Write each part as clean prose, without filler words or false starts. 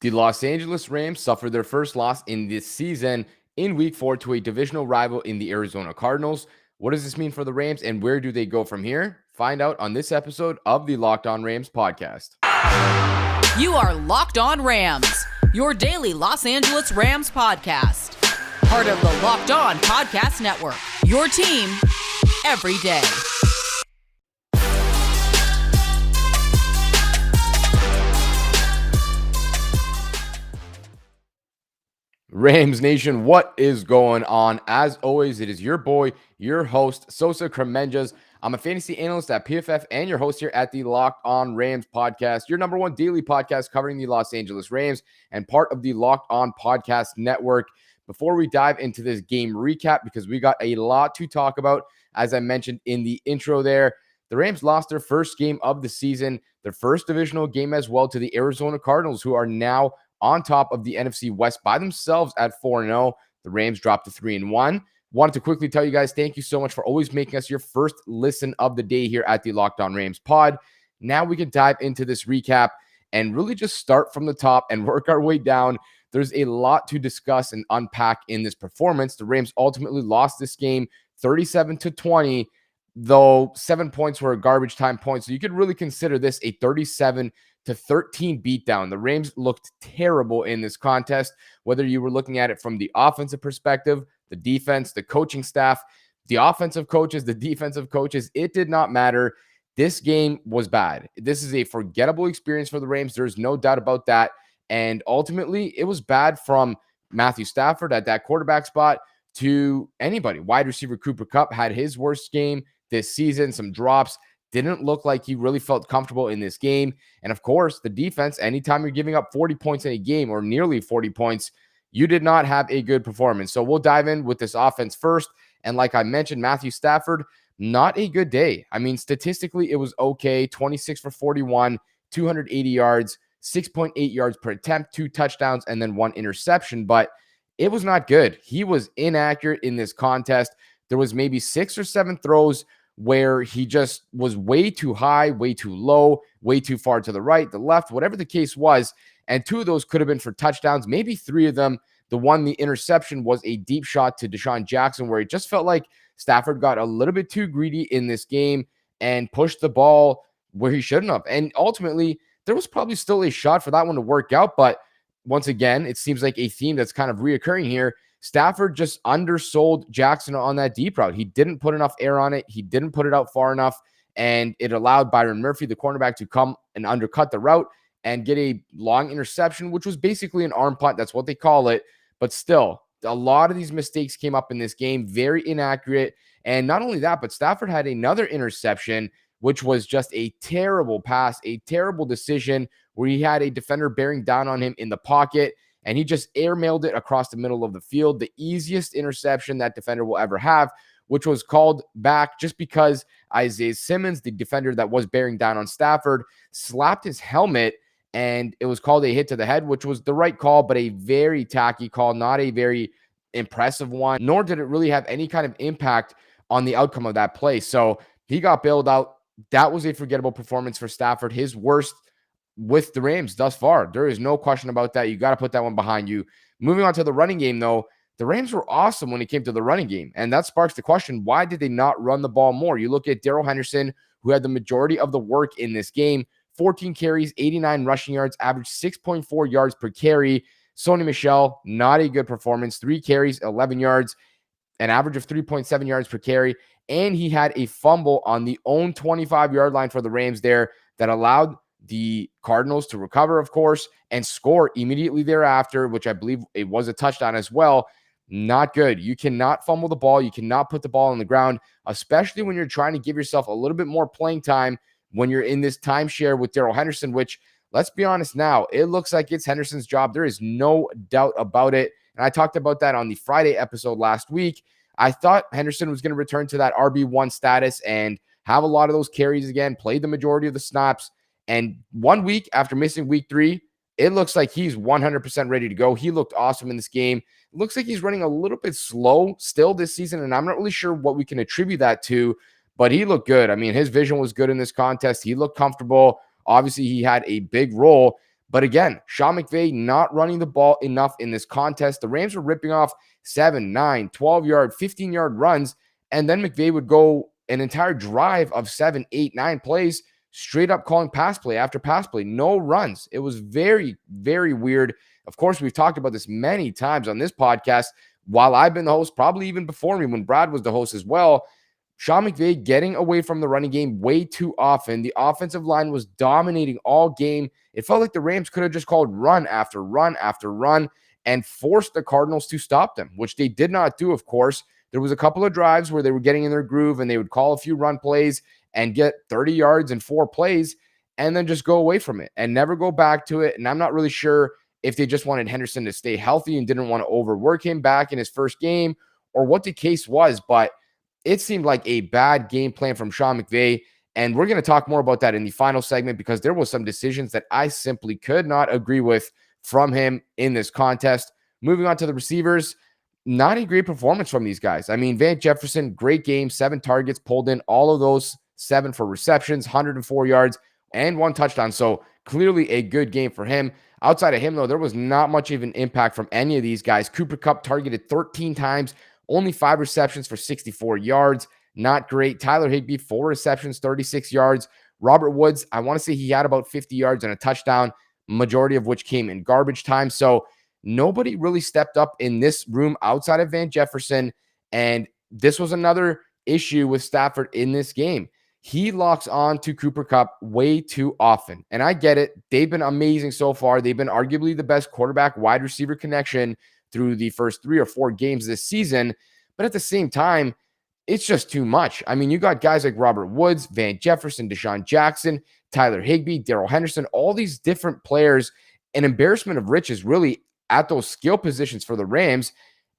The Los Angeles Rams suffered their first loss in this season in Week 4 to a divisional rival in the Arizona Cardinals. What does this mean for the Rams, and where do they go from here? Find out on this episode of the Locked On Rams podcast. You are Locked On Rams, your daily Los Angeles Rams podcast. Part of the Locked On Podcast Network, your team every day. Rams Nation, what is going on? As always, it is your boy, your host, Sosa Kremenjas. I'm a fantasy analyst at PFF and your host here at the Locked On Rams podcast, your number one daily podcast covering the Los Angeles Rams and part of the Locked On Podcast Network. Before we dive into this game recap, because we got a lot to talk about, as I mentioned in the intro there, the Rams lost their first game of the season, their first divisional game as well, to the Arizona Cardinals, who are now on top of the NFC West by themselves at 4-0. The Rams dropped to 3-1. Wanted to quickly tell you guys, thank you so much for always making us your first listen of the day here at the Locked On Rams pod. Now we can dive into this recap and really just start from the top and work our way down. There's a lot to discuss and unpack in this performance. The Rams ultimately lost this game 37-20, though 7 points were a garbage time point. So you could really consider this a 37-13 beatdown. The Rams looked terrible in this contest, whether you were looking at it from the offensive perspective, the defense, the coaching staff, the offensive coaches, the defensive coaches. It did not matter. This game was bad. This is a forgettable experience for the Rams. There's no doubt about that. And ultimately, it was bad from Matthew Stafford at that quarterback spot to anybody. Wide receiver Cooper Kupp had his worst game this season, some drops. Didn't look like he really felt comfortable in this game. And of course, the defense, anytime you're giving up 40 points in a game or nearly 40 points, you did not have a good performance. So we'll dive in with this offense first. And like I mentioned, Matthew Stafford, not a good day. I mean, statistically, it was okay. 26 for 41, 280 yards, 6.8 yards per attempt, 2 touchdowns, and then 1 interception. But it was not good. He was inaccurate in this contest. There was maybe 6 or 7 throws where he just was way too high, way too low, way too far to the right, the left, whatever the case was. And 2 of those could have been for touchdowns, maybe 3 of them. The one, the interception, was a deep shot to Deshaun Jackson, where it just felt like Stafford got a little bit too greedy in this game and pushed the ball where he shouldn't have. And ultimately, there was probably still a shot for that one to work out. But once again, it seems like a theme that's kind of reoccurring here. Stafford just undersold Jackson on that deep route. He didn't put enough air on it. He didn't put it out far enough, and it allowed Byron Murphy, the cornerback, to come and undercut the route and get a long interception, which was basically an arm punt. That's what they call it. But still, a lot of these mistakes came up in this game, very inaccurate. And not only that, but Stafford had another interception, which was just a terrible pass, a terrible decision where he had a defender bearing down on him in the pocket, and he just airmailed it across the middle of the field. The easiest interception that defender will ever have, which was called back just because Isaiah Simmons, the defender that was bearing down on Stafford, slapped his helmet, and it was called a hit to the head, which was the right call, but a very tacky call, not a very impressive one, nor did it really have any kind of impact on the outcome of that play. So he got bailed out. That was a forgettable performance for Stafford, his worst with the Rams thus far. There is no question about that. You got to put that one behind you. Moving on to the running game, though, the Rams were awesome when it came to the running game. And that sparks the question, why did they not run the ball more? You look at Darrell Henderson, who had the majority of the work in this game, 14 carries, 89 rushing yards, averaged 6.4 yards per carry. Sony Michel, not a good performance, 3 carries, 11 yards, an average of 3.7 yards per carry. And he had a fumble on the own 25-yard line for the Rams there that allowed the Cardinals to recover, of course, and score immediately thereafter, which I believe it was a touchdown as well. Not good. You cannot fumble the ball. You cannot put the ball on the ground, especially when you're trying to give yourself a little bit more playing time when you're in this timeshare with Darrell Henderson, which, let's be honest now, it looks like it's Henderson's job. There is no doubt about it. And I talked about that on the Friday episode last week. I thought Henderson was going to return to that RB1 status and have a lot of those carries again, play the majority of the snaps. And 1 week after missing week 3, it looks like he's 100% ready to go. He looked awesome in this game. It looks like he's running a little bit slow still this season, and I'm not really sure what we can attribute that to, but he looked good. I mean, his vision was good in this contest. He looked comfortable. Obviously, he had a big role, But again, Sean McVay not running the ball enough in this contest. The Rams were ripping off 7, 9, 12-yard, 15-yard runs, and then McVay would go an entire drive of 7, 8, 9 plays, straight up calling pass play after pass play, no runs. It was very, very weird. Of course, we've talked about this many times on this podcast while I've been the host, probably even before me when Brad was the host as well. Sean McVay getting away from the running game way too often. The offensive line was dominating all game. It felt like the Rams could have just called run after run after run and forced the Cardinals to stop them, which they did not do, of course. There was a couple of drives where they were getting in their groove and they would call a few run plays and get 30 yards in 4 plays and then just go away from it and never go back to it. And I'm not really sure if they just wanted Henderson to stay healthy and didn't want to overwork him back in his first game or what the case was, but it seemed like a bad game plan from Sean McVay. And we're going to talk more about that in the final segment because there was some decisions that I simply could not agree with from him in this contest. Moving on to the receivers, not a great performance from these guys. I mean, Van Jefferson, great game, 7 targets, pulled in all of those, 7 for receptions, 104 yards, and 1 touchdown. So clearly a good game for him. Outside of him, though, there was not much of an impact from any of these guys. Cooper Kupp targeted 13 times, only 5 receptions for 64 yards. Not great. Tyler Higbee, 4 receptions, 36 yards. Robert Woods, I want to say he had about 50 yards and a touchdown, majority of which came in garbage time. So nobody really stepped up in this room outside of Van Jefferson. And this was another issue with Stafford in this game. He locks on to Cooper Kupp way too often. And I get it. They've been amazing so far. They've been arguably the best quarterback-wide receiver connection through the first 3 or 4 games this season. But at the same time, it's just too much. I mean, you got guys like Robert Woods, Van Jefferson, Deshaun Jackson, Tyler Higbee, Darrell Henderson, all these different players, an embarrassment of riches really at those skill positions for the Rams.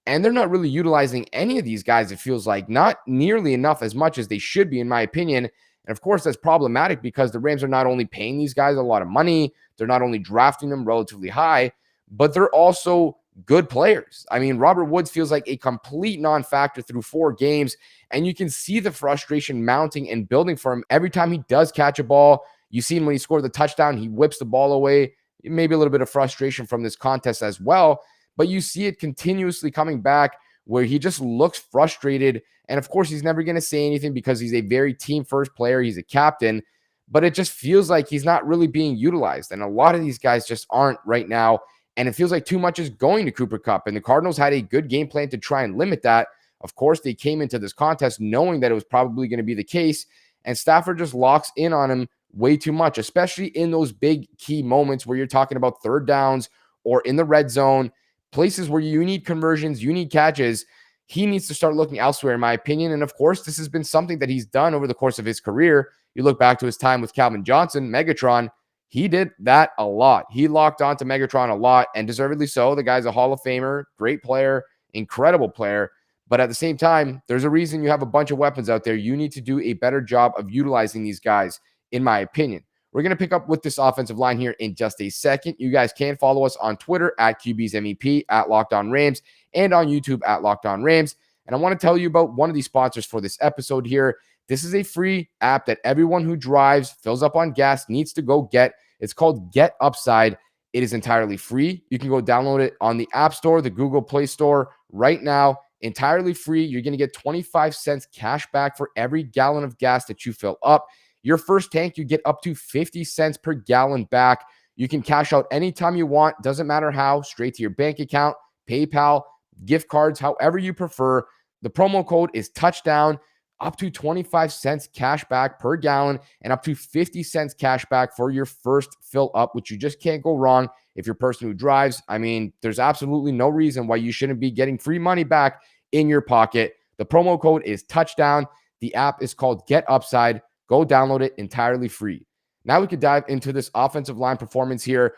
And they're not really utilizing any of these guys, it feels like, not nearly enough as much as they should be, in my opinion. And of course, that's problematic because the Rams are not only paying these guys a lot of money, they're not only drafting them relatively high, but they're also good players. I mean, Robert Woods feels like a complete non-factor through 4 games, and you can see the frustration mounting and building for him every time he does catch a ball. You see him when he scored the touchdown, he whips the ball away. Maybe a little bit of frustration from this contest as well, but you see it continuously coming back where he just looks frustrated. And of course, he's never going to say anything because he's a very team-first player. He's a captain, but it just feels like he's not really being utilized. And a lot of these guys just aren't right now. And it feels like too much is going to Cooper Kupp. And the Cardinals had a good game plan to try and limit that. Of course, they came into this contest knowing that it was probably going to be the case. And Stafford just locks in on him way too much, especially in those big key moments where you're talking about third downs or in the red zone, places where you need conversions, you need catches. He needs to start looking elsewhere, in my opinion. And of course, this has been something that he's done over the course of his career. You look back to his time with Calvin Johnson, Megatron, he did that a lot. He locked on to Megatron a lot, and deservedly so. The guy's a Hall of Famer, great player, incredible player. But at the same time, there's a reason you have a bunch of weapons out there. You need to do a better job of utilizing these guys, in my opinion. We're going to pick up with this offensive line here in just a second. You guys can follow us on Twitter at QBsMEP, at Locked On Rams, and on YouTube at Locked On Rams. And I want to tell you about one of these sponsors for this episode here. This is a free app that everyone who drives, fills up on gas, needs to go get. It's called Get Upside. It is entirely free. You can go download it on the App Store, the Google Play Store right now. Entirely free. You're going to get 25 cents cash back for every gallon of gas that you fill up. Your first tank, you get up to 50 cents per gallon back. You can cash out anytime you want. Doesn't matter how. Straight to your bank account, PayPal, gift cards, however you prefer. The promo code is touchdown. Up to 25 cents cash back per gallon and up to 50 cents cash back for your first fill up, which you just can't go wrong if you're a person who drives. I mean, there's absolutely no reason why you shouldn't be getting free money back in your pocket. The promo code is touchdown. The app is called Get Upside. Go download it, entirely free. Now we could dive into this offensive line performance here.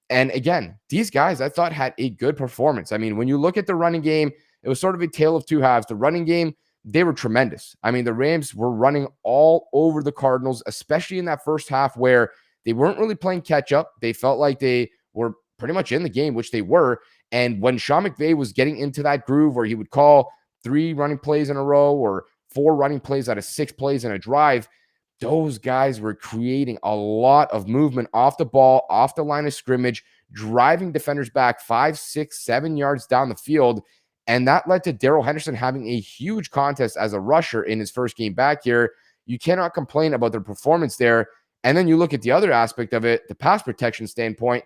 And again, these guys I thought had a good performance. I mean, when you look at the running game, it was sort of a tale of two halves. The running game, they were tremendous. I mean, the Rams were running all over the Cardinals, especially in that first half where they weren't really playing catch up. They felt like they were pretty much in the game, which they were. And when Sean McVay was getting into that groove where he would call 3 running plays in a row or 4 running plays out of 6 plays in a drive, those guys were creating a lot of movement off the ball, off the line of scrimmage, driving defenders back 5, 6, 7 yards down the field. And that led to Darrell Henderson having a huge contest as a rusher in his first game back here. You cannot complain about their performance there. And then you look at the other aspect of it, the pass protection standpoint.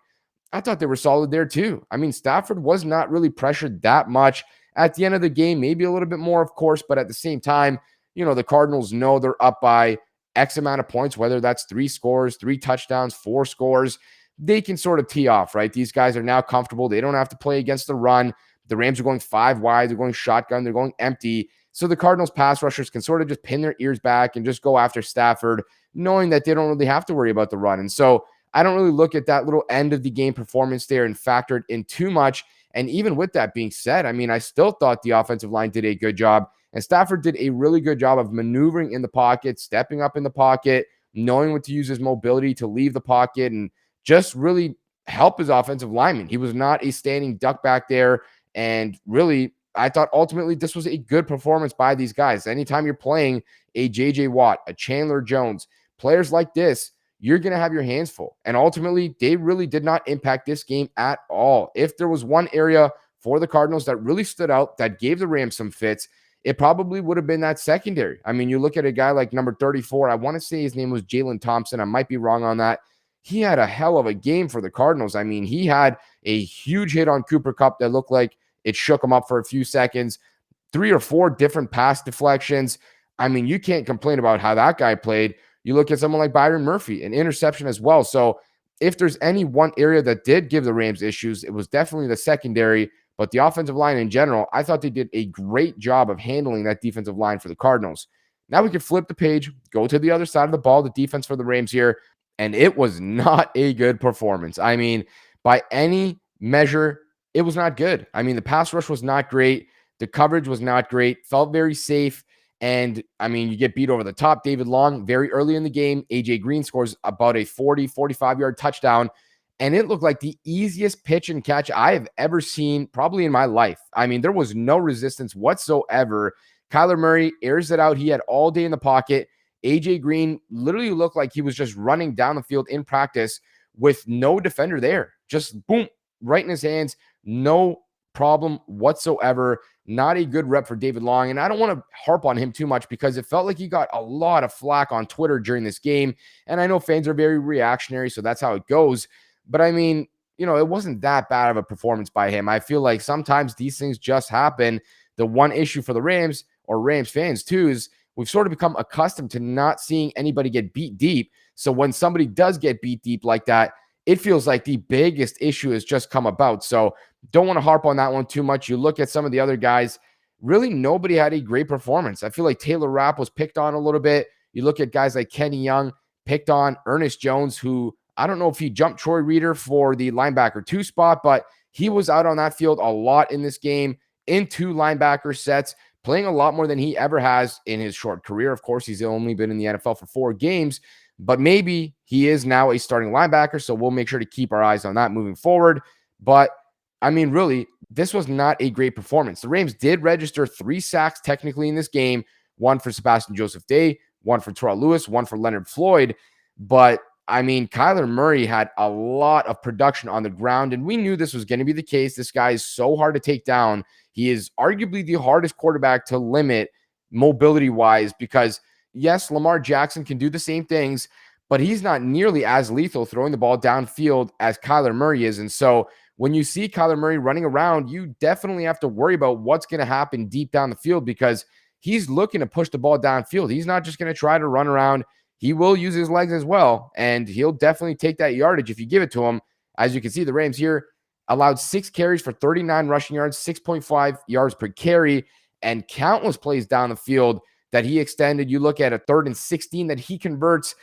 I thought they were solid there too. I mean, Stafford was not really pressured that much at the end of the game, maybe a little bit more, of course, but at the same time, the Cardinals know they're up by X amount of points, whether that's 3 scores, 3 touchdowns, 4 scores. They can sort of tee off, right? These guys are now comfortable. They don't have to play against the run. The Rams are going 5 wide. They're going shotgun. They're going empty. So the Cardinals pass rushers can sort of just pin their ears back and just go after Stafford, knowing that they don't really have to worry about the run. And so I don't really look at that little end of the game performance there and factor it in too much. And even with that being said, I mean, I still thought the offensive line did a good job. And Stafford did a really good job of maneuvering in the pocket, stepping up in the pocket, knowing what to use his mobility to leave the pocket and just really help his offensive lineman. He was not a standing duck back there. And really, I thought ultimately this was a good performance by these guys. Anytime you're playing a J.J. Watt, a Chandler Jones, players like this, you're going to have your hands full. And ultimately, they really did not impact this game at all. If there was one area for the Cardinals that really stood out, that gave the Rams some fits, it probably would have been that secondary. I mean, you look at a guy like number 34, I want to say his name was Jalen Thompson. I might be wrong on that. He had a hell of a game for the Cardinals. I mean, he had a huge hit on Cooper Kupp that looked like it shook him up for a few seconds, 3 or 4 different pass deflections. I mean, you can't complain about how that guy played. You look at someone like Byron Murphy, an interception as well. So if there's any one area that did give the Rams issues, it was definitely the secondary. But the offensive line in general, I thought they did a great job of handling that defensive line for the Cardinals. Now we can flip the page, go to the other side of the ball, the defense for the Rams here, and it was not a good performance. I mean, by any measure, it was not good. I mean, the pass rush was not great. The coverage was not great. Felt very safe. And, I mean, you get beat over the top. David Long, very early in the game, A.J. Green scores about a 40, 45-yard touchdown. And it looked like the easiest pitch and catch I have ever seen probably in my life. I mean, there was no resistance whatsoever. Kyler Murray airs it out. He had all day in the pocket. A.J. Green literally looked like he was just running down the field in practice with no defender there. Just boom, right in his hands. No problem whatsoever. Not a good rep for David Long. And I don't want to harp on him too much because it felt like he got a lot of flack on Twitter during this game. And I know fans are very reactionary, so that's how it goes. But I mean, it wasn't that bad of a performance by him. I feel like sometimes these things just happen. The one issue for the Rams, or Rams fans too, is we've sort of become accustomed to not seeing anybody get beat deep. So when somebody does get beat deep like that, it feels like the biggest issue has just come about. So don't want to harp on that one too much. You look at some of the other guys, really nobody had a great performance. I feel like Taylor Rapp was picked on a little bit. You look at guys like Kenny Young, picked on Ernest Jones, who I don't know if he jumped Troy Reader for the linebacker 2 spot, but he was out on that field a lot in this game in 2 linebacker sets, playing a lot more than he ever has in his short career. Of course, he's only been in the NFL for 4 games, but maybe he is now a starting linebacker, so we'll make sure to keep our eyes on that moving forward. But, I mean, really, this was not a great performance. The Rams did register 3 sacks technically in this game, 1 for Sebastian Joseph Day, 1 for Terrell Lewis, 1 for Leonard Floyd. But, I mean, Kyler Murray had a lot of production on the ground, and we knew this was going to be the case. This guy is so hard to take down. He is arguably the hardest quarterback to limit mobility-wise because, yes, Lamar Jackson can do the same things, but he's not nearly as lethal throwing the ball downfield as Kyler Murray is. And so when you see Kyler Murray running around, you definitely have to worry about what's going to happen deep down the field because he's looking to push the ball downfield. He's not just going to try to run around. He will use his legs as well, and he'll definitely take that yardage if you give it to him. As you can see, the Rams here allowed 6 carries for 39 rushing yards, 6.5 yards per carry, and countless plays down the field that he extended. You look at a 3rd and 16 that he converts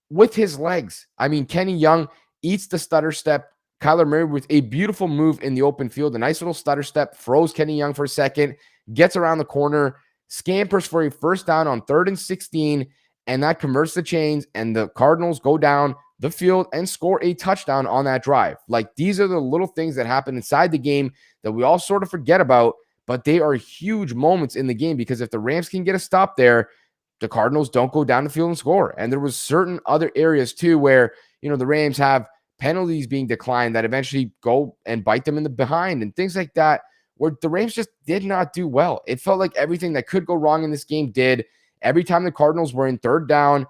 with his legs. I mean, Kenny Young eats the stutter step. Kyler Murray with a beautiful move in the open field, a nice little stutter step, throws Kenny Young for a second, gets around the corner, scampers for a first down on 3rd and 16, and that converts the chains, and the Cardinals go down the field and score a touchdown on that drive. Like, these are the little things that happen inside the game that we all sort of forget about, but they are huge moments in the game because if the Rams can get a stop there, the Cardinals don't go down the field and score. And there was certain other areas too where, the Rams have penalties being declined that eventually go and bite them in the behind and things like that, where the Rams just did not do well. It felt like everything that could go wrong in this game did. Every time the Cardinals were in third down,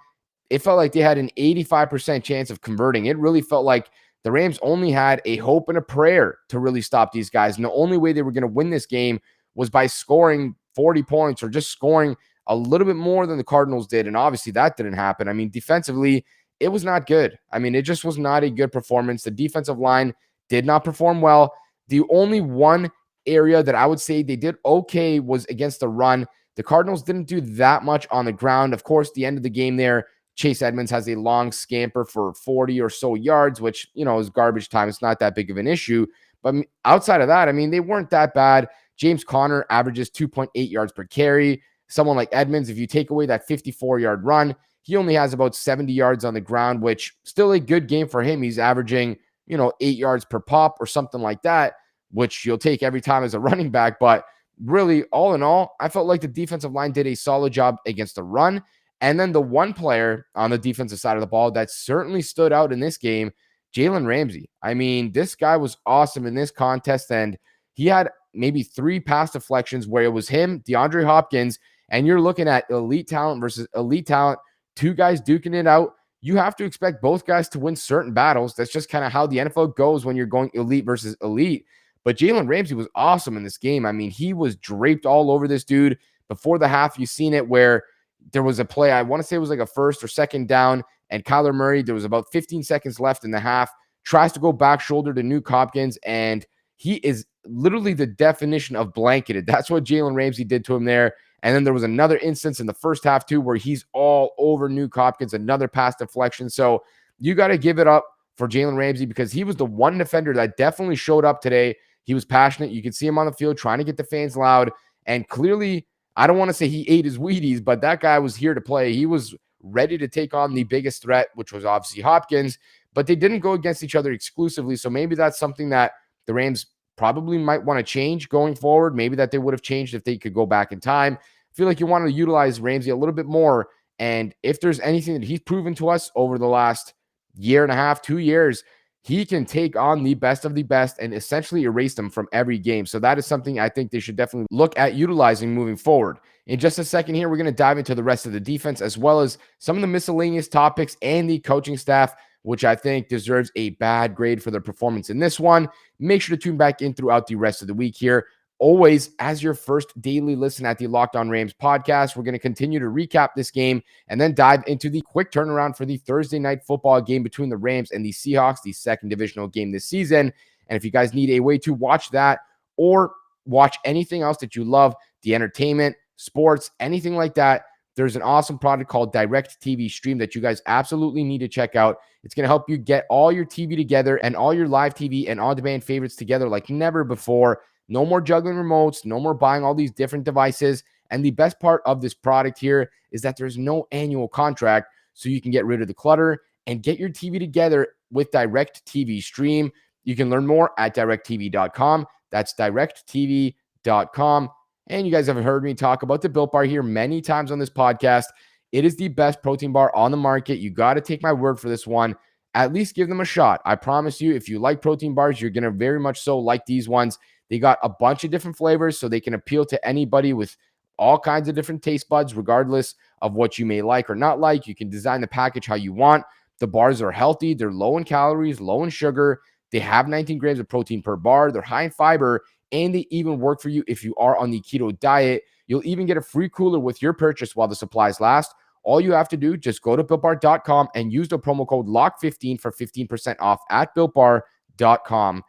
it felt like they had an 85% chance of converting. It really felt like the Rams only had a hope and a prayer to really stop these guys. And the only way they were going to win this game was by scoring 40 points or just scoring a little bit more than the Cardinals did. And obviously that didn't happen. I mean, defensively, it was not good. I mean, it just was not a good performance. The defensive line did not perform well. The only one area that I would say they did okay was against the run. The Cardinals didn't do that much on the ground. Of course, the end of the game there, Chase Edmonds has a long scamper for 40 or so yards, which, is garbage time. It's not that big of an issue. But outside of that, I mean, they weren't that bad. James Conner averages 2.8 yards per carry. Someone like Edmonds, if you take away that 54-yard run, he only has about 70 yards on the ground, which still a good game for him. He's averaging, 8 yards per pop or something like that, which you'll take every time as a running back. But really, all in all, I felt like the defensive line did a solid job against the run. And then the one player on the defensive side of the ball that certainly stood out in this game, Jalen Ramsey. I mean, this guy was awesome in this contest, and he had maybe 3 pass deflections where it was him, DeAndre Hopkins, and you're looking at elite talent versus elite talent, 2 guys duking it out. You have to expect both guys to win certain battles. That's just kind of how the NFL goes when you're going elite versus elite. But Jalen Ramsey was awesome in this game. I mean, he was draped all over this dude. Before the half, you've seen it where there was a play, I want to say it was like a first or second down, and Kyler Murray, there was about 15 seconds left in the half, tries to go back shoulder to Nuke Hopkins, and he is literally the definition of blanketed. That's what Jalen Ramsey did to him there. And then there was another instance in the first half too where he's all over Nuke Hopkins, another pass deflection. So you got to give it up for Jalen Ramsey because he was the one defender that definitely showed up today. He was passionate. You could see him on the field trying to get the fans loud. And clearly, I don't want to say he ate his Wheaties, but that guy was here to play. He was ready to take on the biggest threat, which was obviously Hopkins. But they didn't go against each other exclusively. So maybe that's something that the Rams probably might want to change going forward. Maybe that they would have changed if they could go back in time. I feel like you want to utilize Ramsey a little bit more. And if there's anything that he's proven to us over the last year and a half, 2 years, he can take on the best of the best and essentially erase them from every game. So that is something I think they should definitely look at utilizing moving forward. In just a second here, we're going to dive into the rest of the defense as well as some of the miscellaneous topics and the coaching staff, which I think deserves a bad grade for their performance in this one. Make sure to tune back in throughout the rest of the week here. Always, as your first daily listen at the Locked On Rams podcast, we're going to continue to recap this game and then dive into the quick turnaround for the Thursday night football game between the Rams and the Seahawks, the second divisional game this season. And if you guys need a way to watch that or watch anything else that you love, the entertainment, sports, anything like that, there's an awesome product called Direct TV Stream that you guys absolutely need to check out. It's going to help you get all your TV together and all your live TV and on-demand favorites together like never before. No more juggling remotes, no more buying all these different devices. And the best part of this product here is that there's no annual contract, so you can get rid of the clutter and get your TV together with Direct TV Stream. You can learn more at directtv.com. That's directtv.com. And you guys have heard me talk about the Built Bar here many times on this podcast. It is the best protein bar on the market. You got to take my word for this one. At least give them a shot. I promise you, if you like protein bars, you're going to very much so like these ones. They got a bunch of different flavors, so they can appeal to anybody with all kinds of different taste buds, regardless of what you may like or not like. You can design the package how you want. The bars are healthy. They're low in calories, low in sugar. They have 19 grams of protein per bar. They're high in fiber, and they even work for you if you are on the keto diet. You'll even get a free cooler with your purchase while the supplies last. All you have to do, just go to BuiltBar.com and use the promo code LOCK15 for 15% off at BuiltBar.com.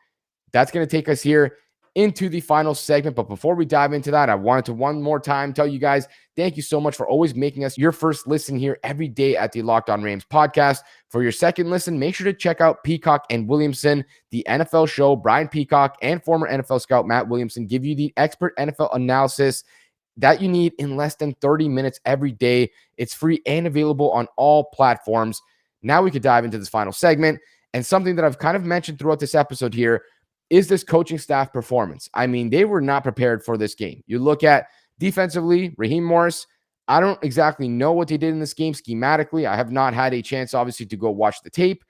That's going to take us here into the final segment. But before we dive into that, I wanted to one more time tell you guys, thank you so much for always making us your first listen here every day at the Locked On Rams podcast. For your second listen, make sure to check out Peacock and Williamson, the NFL show. Brian Peacock and former NFL scout Matt Williamson give you the expert NFL analysis that you need in less than 30 minutes every day. It's free and available on all platforms. Now we could dive into this final segment. And something that I've kind of mentioned throughout this episode here is this coaching staff performance. I mean, they were not prepared for this game. You look at defensively, Raheem Morris, I don't exactly know what they did in this game schematically. I have not had a chance, obviously, to go watch the tape.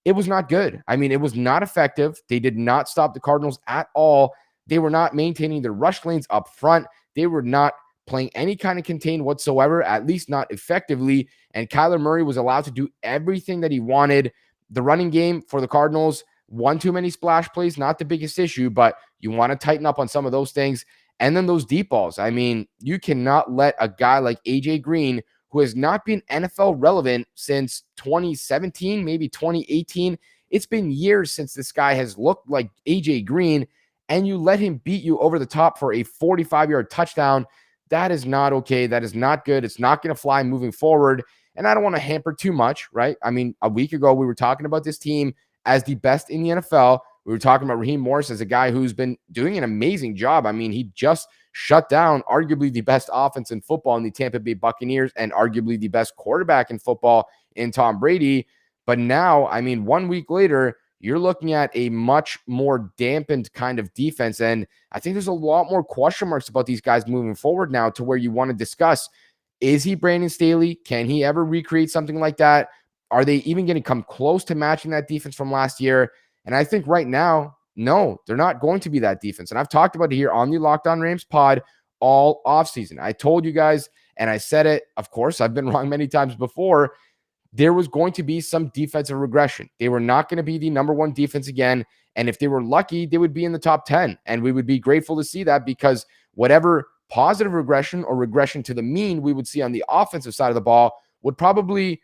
It was not good. I mean, it was not effective. They did not stop the Cardinals at all. They were not maintaining their rush lanes up front. They were not playing any kind of contain whatsoever, at least not effectively. And Kyler Murray was allowed to do everything that he wanted. The running game for the Cardinals, one too many splash plays, not the biggest issue, but you want to tighten up on some of those things. And then those deep balls. I mean, you cannot let a guy like AJ Green, who has not been NFL relevant since 2017, maybe 2018. It's been years since this guy has looked like AJ Green, and you let him beat you over the top for a 45-yard touchdown. That is not okay. That is not good. It's not going to fly moving forward. And I don't want to hamper too much, right? I mean, a week ago, we were talking about this team as the best in the NFL. We were talking about Raheem Morris as a guy who's been doing an amazing job. I mean, he just shut down arguably the best offense in football in the Tampa Bay Buccaneers and arguably the best quarterback in football in Tom Brady. But now, I mean, 1 week later, you're looking at a much more dampened kind of defense. And I think there's a lot more question marks about these guys moving forward now, to where you want to discuss, is he Brandon Staley? Can he ever recreate something like that? Are they even going to come close to matching that defense from last year? And I think right now, no, they're not going to be that defense. And I've talked about it here on the Locked On Rams pod all offseason. I told you guys, and I said it, of course, I've been wrong many times before, there was going to be some defensive regression. They were not going to be the number one defense again. And if they were lucky, they would be in the top 10. And we would be grateful to see that, because whatever positive regression or regression to the mean we would see on the offensive side of the ball would probably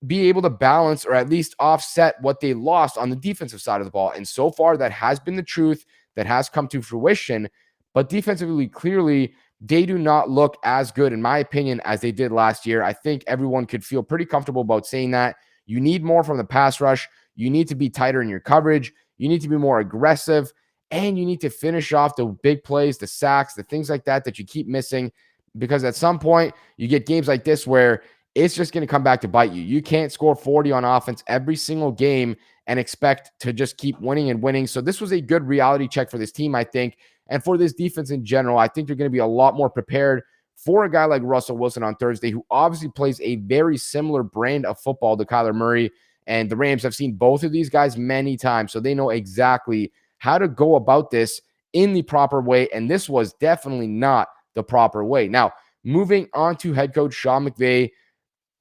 be able to balance or at least offset what they lost on the defensive side of the ball. And so far, that has been the truth. That has come to fruition. But defensively, clearly, they do not look as good, in my opinion, as they did last year. I think everyone could feel pretty comfortable about saying that. You need more from the pass rush. You need to be tighter in your coverage. You need to be more aggressive. And you need to finish off the big plays, the sacks, the things like that you keep missing. Because at some point, you get games like this where it's just going to come back to bite you. You can't score 40 on offense every single game and expect to just keep winning and winning. So this was a good reality check for this team, I think. And for this defense in general, I think they're going to be a lot more prepared for a guy like Russell Wilson on Thursday, who obviously plays a very similar brand of football to Kyler Murray. And the Rams have seen both of these guys many times, so they know exactly how to go about this in the proper way. And this was definitely not the proper way. Now, moving on to head coach Sean McVay,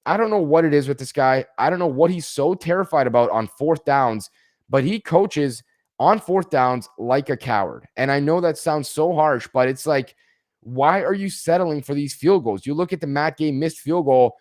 I don't know what it is with this guy. I don't know what he's so terrified about on fourth downs, but he coaches on fourth downs like a coward. And I know that sounds so harsh, but it's like, why are you settling for these field goals? You look at the Matt Gay missed field goal.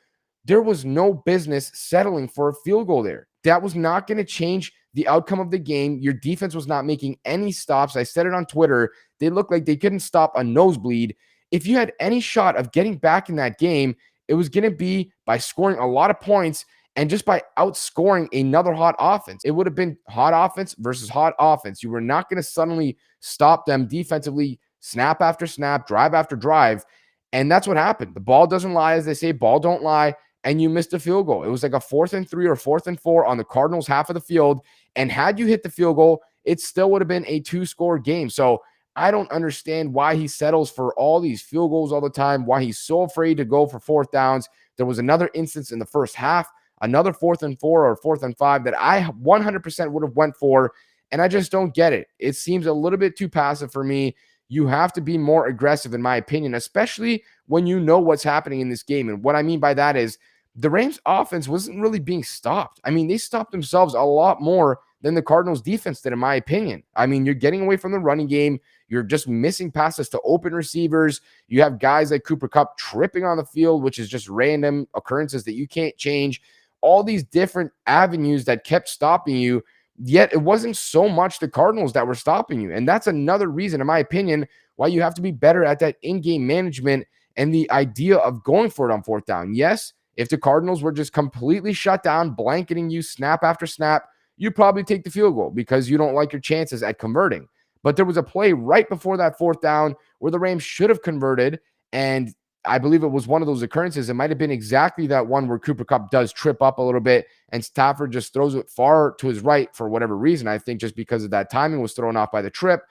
There was no business settling for a field goal there. That was not going to change the outcome of the game. Your defense was not making any stops. I said it on Twitter. They looked like they couldn't stop a nosebleed. If you had any shot of getting back in that game, it was going to be by scoring a lot of points and just by outscoring another hot offense. It would have been hot offense versus hot offense. You were not going to suddenly stop them defensively, snap after snap, drive after drive. And that's what happened. The ball doesn't lie, as they say, ball don't lie. And you missed a field goal. It was like a 4th and 3 or 4th and 4 on the Cardinals' half of the field. And had you hit the field goal, it still would have been a 2-score game. So I don't understand why he settles for all these field goals all the time, why he's so afraid to go for fourth downs. There was another instance in the first half, another 4th and 4 or 4th and 5 that I 100% would have went for, and I just don't get it. It seems a little bit too passive for me. You have to be more aggressive, in my opinion, especially when you know what's happening in this game. And what I mean by that is the Rams offense wasn't really being stopped. I mean, they stopped themselves a lot more than the Cardinals defense did, in my opinion. I mean, you're getting away from the running game. You're just missing passes to open receivers. You have guys like Cooper Kupp tripping on the field, which is just random occurrences that you can't change. All these different avenues that kept stopping you, yet it wasn't so much the Cardinals that were stopping you. And that's another reason, in my opinion, why you have to be better at that in-game management and the idea of going for it on fourth down. Yes, if the Cardinals were just completely shut down, blanketing you snap after snap, you probably take the field goal because you don't like your chances at converting. But there was a play right before that fourth down where the Rams should have converted, and I believe it was one of those occurrences. It might have been exactly that one where Cooper Kupp does trip up a little bit and Stafford just throws it far to his right for whatever reason. I think just because of that timing was thrown off by the trip.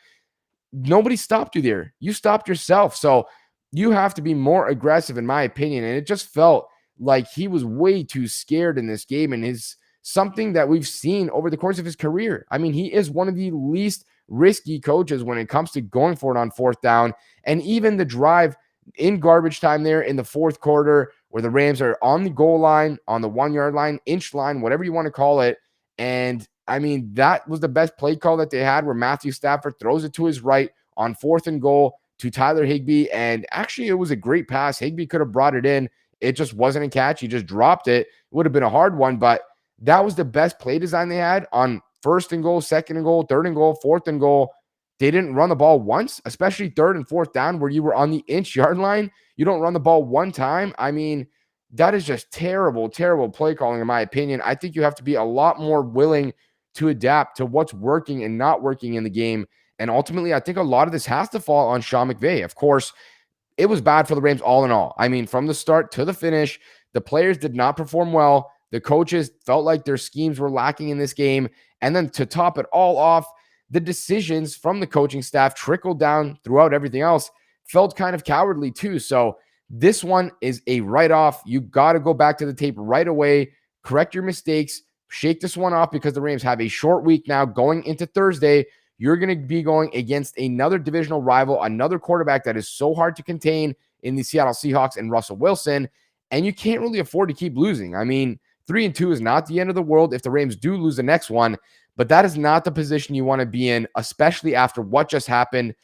Nobody stopped you there. You stopped yourself. So you have to be more aggressive, in my opinion. And it just felt like he was way too scared in this game, and is something that we've seen over the course of his career. I mean, he is one of the least risky coaches when it comes to going for it on fourth down. And even the drive in garbage time there in the fourth quarter, where the Rams are on the goal line, on the 1 yard line, inch line, whatever you want to call it. And I mean, that was the best play call that they had, where Matthew Stafford throws it to his right on 4th and goal to Tyler Higbee. And actually, it was a great pass. Higbee could have brought it in. It just wasn't a catch. He just dropped it. It would have been a hard one, but that was the best play design they had on 1st and goal, 2nd and goal, 3rd and goal, 4th and goal. They didn't run the ball once, especially 3rd and 4th down where you were on the inch yard line. You don't run the ball one time. I mean, that is just terrible, terrible play calling, in my opinion. I think you have to be a lot more willing to adapt to what's working and not working in the game. And ultimately, I think a lot of this has to fall on Sean McVay. Of course, it was bad for the Rams all in all. I mean, from the start to the finish, the players did not perform well. The coaches felt like their schemes were lacking in this game. And then to top it all off, the decisions from the coaching staff trickled down throughout everything else, felt kind of cowardly too. So this one is a write-off. You got to go back to the tape right away, correct your mistakes, shake this one off, because the Rams have a short week now going into Thursday. You're going to be going against another divisional rival, another quarterback that is so hard to contain in the Seattle Seahawks and Russell Wilson, and you can't really afford to keep losing. I mean, 3-2 is not the end of the world if the Rams do lose the next one, but that is not the position you want to be in, especially after what just happened.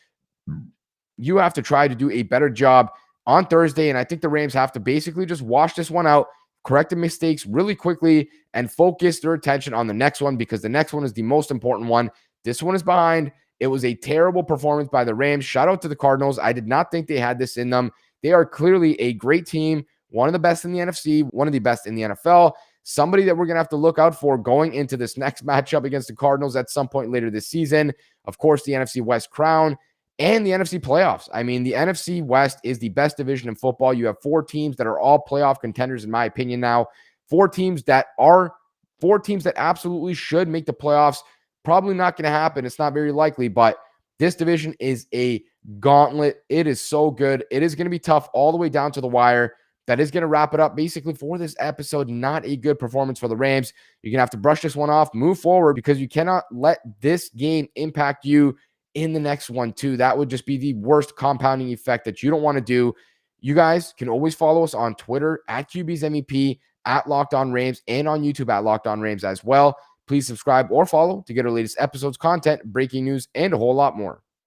You have to try to do a better job on Thursday, and I think the Rams have to basically just wash this one out, correct the mistakes really quickly, and focus their attention on the next one, because the next one is the most important one. This one is behind. It was a terrible performance by the Rams. Shout out to the Cardinals. I did not think they had this in them. They are clearly a great team, one of the best in the NFC, one of the best in the NFL. Somebody that we're going to have to look out for going into this next matchup against the Cardinals at some point later this season. Of course, the NFC West crown and the NFC playoffs. I mean, the NFC West is the best division in football. You have 4 teams that are all playoff contenders, in my opinion now. 4 teams that absolutely should make the playoffs. Probably not going to happen. It's not very likely, but this division is a gauntlet. It is so good. It is going to be tough all the way down to the wire. That is going to wrap it up basically for this episode. Not a good performance for the Rams. You're going to have to brush this one off, move forward, because you cannot let this game impact you in the next one too. That would just be the worst compounding effect that you don't want to do. You guys can always follow us on Twitter at QB's MEP, at Locked On Rams, and on YouTube at Locked On Rams as well. Please subscribe or follow to get our latest episodes, content, breaking news, and a whole lot more.